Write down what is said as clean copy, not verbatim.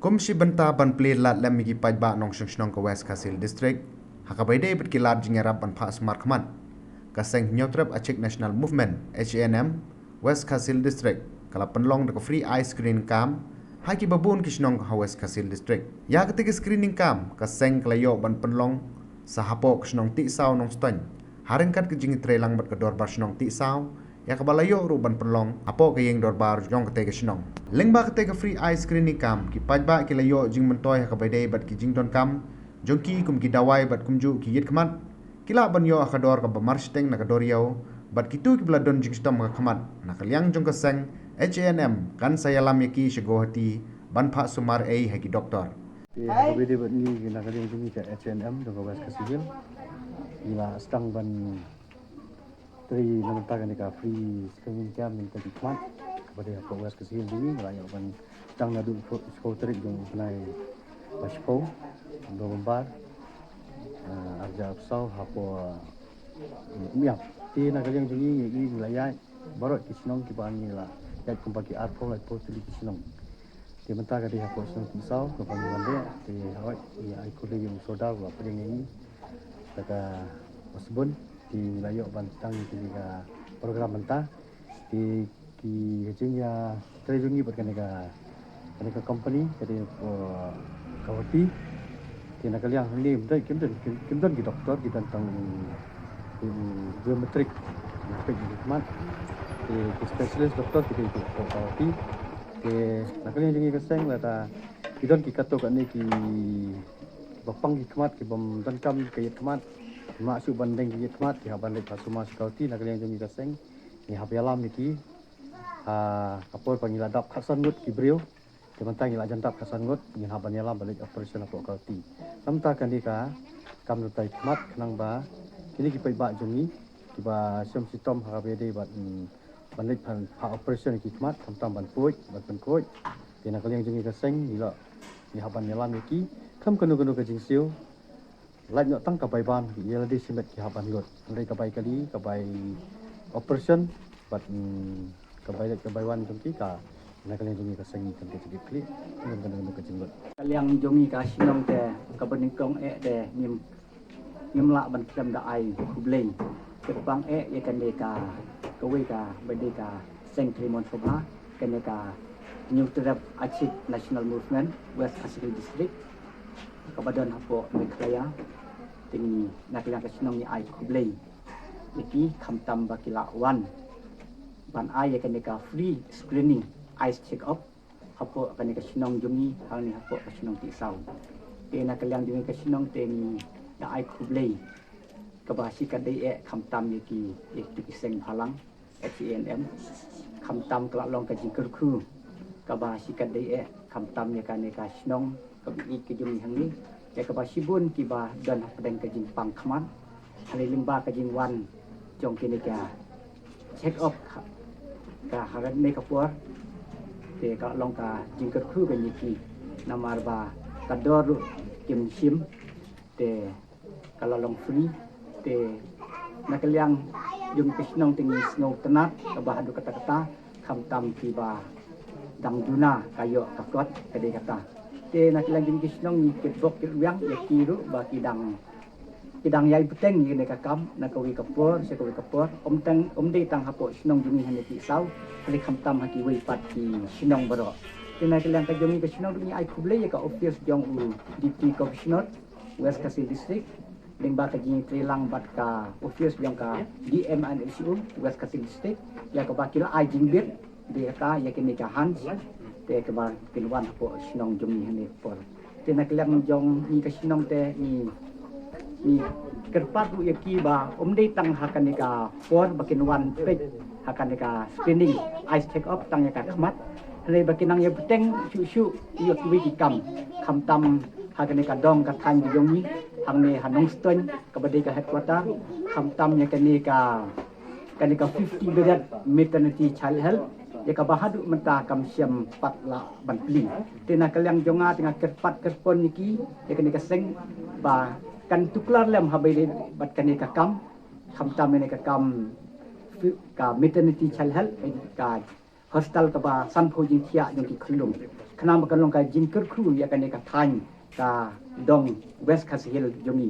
Komisi benta ban play lat lem migi pajba nong shnong ka West Kasil District. Hakabayde bet kilat jingarap ban pa smart khaman. Kaseng nyotrap achik National Movement HNM West Kasil District. Kala penlong de free eye screen cam. Haki babun kishnong ka West Kasil District. Ya ketika screening cam kaseng kalayo ban penlong sahapo kishnong ti saw nong stony. Haringkat ke jingi trelang bat kedor bar shnong ti saw. Ya kabalayo ruban penlong apo kayeng dorbar jong kete kesnong lengba kete ke free eye screening kam ki pajba ki layo jing mentoy hakabade bat ki jing don kam jongki kum ki dawai bat kumju ki yit khamat kila ban yo akador ka bamar steng na kador yo bat ki tu ki bladon jing stom ka khamat na kalyang jong ka seng HNM kan saya lam yaki shego hati ban pha sumar ei haki doktor hakabade bat ni na kalyang jing ka HNM dong West Kasil ila stang ban dari namentakan ika free screening cam yang tadi kmat kepada West Kasil ini layak ban tang nadu skotrik yang penai paspo bombar arja absau hapo miap ti nak yang tinggi ini layak baru kisnong kibani la yak kumpaki arpo la potuli kisnong ti mentaka di hapo snong kisau ke pangwande ti hawai ya ikut yang soda wa peding ini taka masbun di wilayah Bantang ketika program mentah di hajingnya terjungi berkeneka company jadi kawati di nakal yang ini betul kimdan di doktor di tentang biometrik di teman di spesialis doktor di kawati di nakal yang jungi keseng lata kita kato kan ni ki bapang hikmat ki bam tankam kayat kemat masuk banding ki khmat ki banding pasuma security nak yang jami kaseng ni hapialam niki kapol pangiladap khasan ngut ki brio dimantang ila jantap khasan ngut ni habanyalam balik operation apa security tamta kan dika kam nutai khmat kanang ba kini ki pai ba jami ki ba sim sitom habede bat balik pan operation ki khmat tamtam ban puj ban koi ki nak yang jami kaseng ila ni habanyalam niki kam kanu ka jingsiu lain nak tang kabai ban ia lagi simet ki haban lot andai kabai kali kabai operation but kabai wan jongki ka nak kalian jongi ka sengi kan ke klik dengan ke jinggot kalian jongi ka sinong te ka beningkong de nim la ban kram da ai kubleng ke bang ye kan de ka we ka bade ka seng trimon sobha kan ka new trap achik national movement West Kasil District kabadan hapo meklaya tinggi nak yang kesenong ni ai kublei iki khamtam bakila wan ban ai kan ka free screening eyes check up hapo kan ka senong jungi hal ni hapo kesenong ti sau te nak yang jungi kesenong tengi da ai kublei kabasi ka dei khamtam iki iki seng phalang HNM khamtam kala long ka jingkur khu kabasi ka dei khamtam ni kan ka senong kabi ki jungi hangi ya ka sibun ki ba dan pedang ka jing pang khaman hali limba ka jing wan jong kini ka check up ka haran me ka por te ka long ka jing ka khu ka niki namar ba ka dor kim sim te kala long free te nakaliang yung pisnong tingi snow tenat ka ba hadu kata-kata kham tam ki ba dang duna kayo ka kot ka de kata te nak lanjut kisnong ni ketbok yang ya kiru ba kidang yai peteng ni ka kam nak kawi kapor se kawi kapor om de tang hapo snong jumi han ti sau kali kham tam ha ki wei pat ki snong baro te nak lang ka jumi ka snong ni ai khuble ya ka office jong u deputy commissioner West Kasil District limba ka jing trilang bat ka office yang ka DM and LCU West Kasil District ya ka bakila ai jingbit de ka ya kini ka Hans te ke ba kilwan po sinong jumi hani por te naklang jong ni ka sinong te ni kerpat bu yaki ba de tang hakan ka por bakinwan pe hakan ka screening eyes check up tang ya ka khmat hale bakinang ya peteng shu yo ki kam kham tam hakan ka dong ka than jong ni hang ne hanong ston ka bade ka headquarter kham tam ya ka 50 bedat maternity child health ya ka bahadu menta kam siam pat la ban pling tina kalyang jonga tengah kerpat kerpon niki ya ka seng ba kan tuklar lem habai bat kan ka kam tam ne ka kam ka maternity child health ka hostel ka ba san pho jing thia jong ki khulung khana ma kan long ka jing ker khru ya kan ne ka thain ka dong West Khasi Hill jong ni